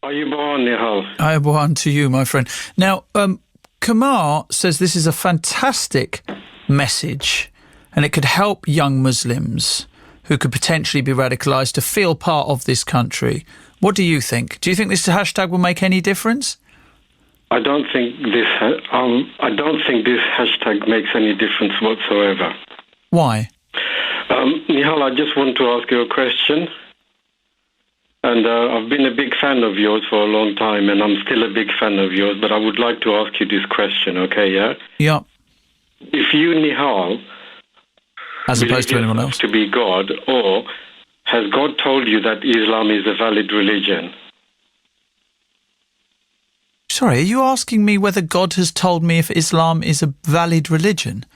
Ayuban, Nihal. Ayuban to you, my friend. Now, Kamar says this is a fantastic message and it could help young Muslims who could potentially be radicalised to feel part of this country. What do you think? Do you think this hashtag will make any difference? I don't think this hashtag makes any difference whatsoever. Why? Nihal, I just want to ask you a question. And I've been a big fan of yours for a long time, and I'm still a big fan of yours, but I would like to ask you this question, okay, yeah? Yeah. If you, Nihal, as opposed to anyone else, to be God, or has God told you that Islam is a valid religion? Sorry, are you asking me whether God has told me if Islam is a valid religion?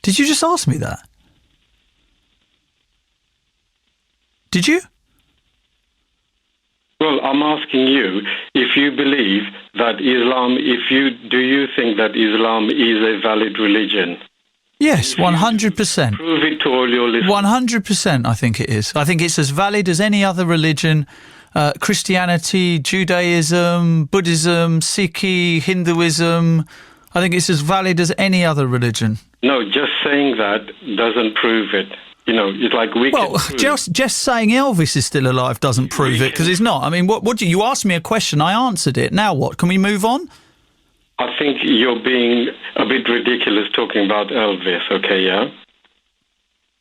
Did you just ask me that? Did you? Well, I'm asking you if you believe that do you think that Islam is a valid religion? Yes, 100%. Prove it to all your listeners. 100% I think it is. I think it's as valid as any other religion. Christianity, Judaism, Buddhism, Sikhi, Hinduism. I think it's as valid as any other religion. No, just saying that doesn't prove it. You know, it's like we well, just saying Elvis is still alive doesn't prove it, because he's not. I mean, what you asked me a question, I answered it. Now what? Can we move on? I think you're being a bit ridiculous talking about Elvis, okay, yeah?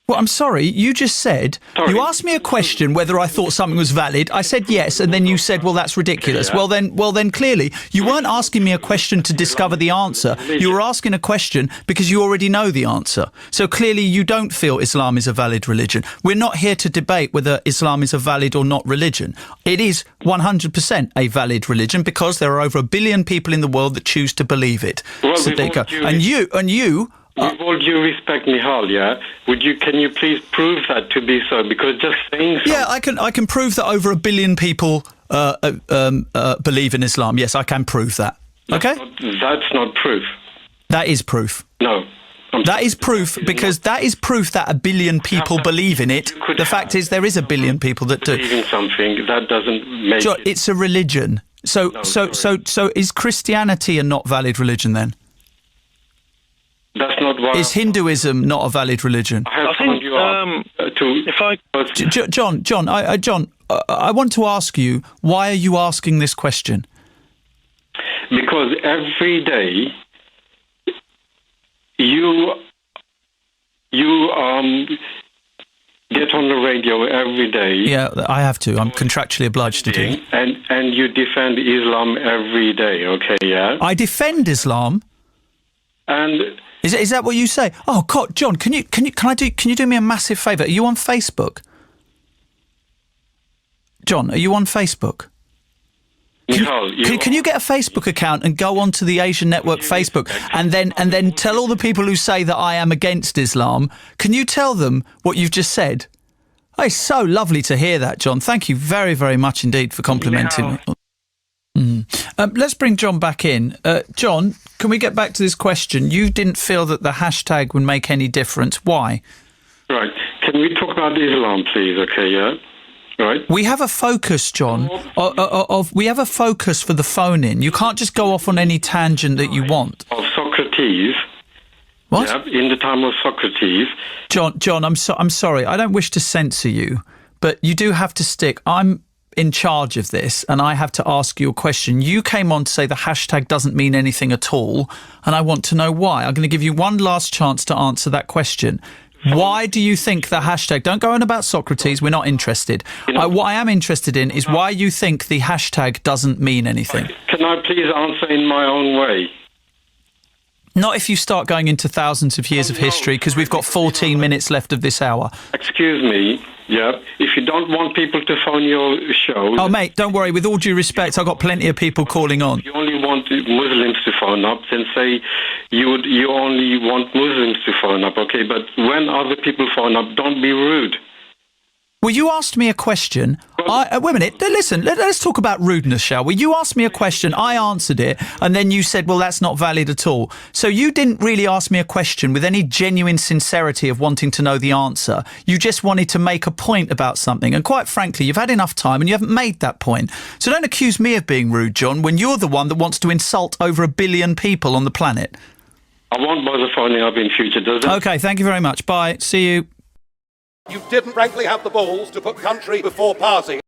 Well, I'm sorry, you just said, you asked me a question whether I thought something was valid. I said yes, and then you said, well, that's ridiculous. Yeah. Well, then clearly, you weren't asking me a question to discover the answer. You were asking a question because you already know the answer. So clearly, you don't feel Islam is a valid religion. We're not here to debate whether Islam is a valid or not religion. It is 100% a valid religion because there are over 1 billion people in the world that choose to believe it. Well, so there you go. And you... With all due respect, Nihal, yeah, can you please prove that to be so? Because just saying so... Yeah, I can prove that over 1 billion people believe in Islam. Yes, I can prove that. Okay? That's not proof. That is proof. No. That is proof, because that is proof that 1 billion people believe in it. The fact is there is 1 billion people that do. Believe in something, that doesn't make it... It's a religion. So is Christianity a not valid religion then? That's not why... Is Hinduism not a valid religion? John, I want to ask you, why are you asking this question? Because every day you get on the radio every day. Yeah, I have to. I'm contractually obliged to do. And you defend Islam every day, okay, yeah? I defend Islam? And... Is that what you say? Oh God, John, can you do me a massive favour? Are you on Facebook? John, are you on Facebook? Can you get a Facebook account and go onto the Asian Network Facebook and then tell all the people who say that I am against Islam? Can you tell them what you've just said? Oh, it's so lovely to hear that, John. Thank you very, very much indeed for complimenting me. Let's bring John back in. John, can we get back to this question? You didn't feel that the hashtag would make any difference. Why? Right. Can we talk about Islam, please? Okay, yeah? Right. We have a focus, John. We have a focus for the phone-in. You can't just go off on any tangent that you want. Of Socrates. What? Yeah, in the time of Socrates. John, I'm sorry. I don't wish to censor you, but you do have to stick. I'm in charge of this, and I have to ask you a question. You came on to say the hashtag doesn't mean anything at all, and I want to know why. I'm going to give you one last chance to answer that question. Why do you think the hashtag... Don't go on about Socrates, we're not interested. What I am interested in is why you think the hashtag doesn't mean anything. Can I please answer in my own way? Not if you start going into thousands of years of history, because we've got 14 minutes left of this hour. Excuse me, yeah. If you don't want people to phone your show... Oh, mate, don't worry. With all due respect, I've got plenty of people calling on. If you only want Muslims to phone up, then say you only want Muslims to phone up, okay? But when other people phone up, don't be rude. Well, you asked me a question. Wait a minute. Listen, let's talk about rudeness, shall we? You asked me a question, I answered it, and then you said, well, that's not valid at all. So you didn't really ask me a question with any genuine sincerity of wanting to know the answer. You just wanted to make a point about something. And quite frankly, you've had enough time and you haven't made that point. So don't accuse me of being rude, John, when you're the one that wants to insult over 1 billion people on the planet. I won't bother phoning up in future, does it? OK, thank you very much. Bye. See you. You didn't frankly have the balls to put country before party.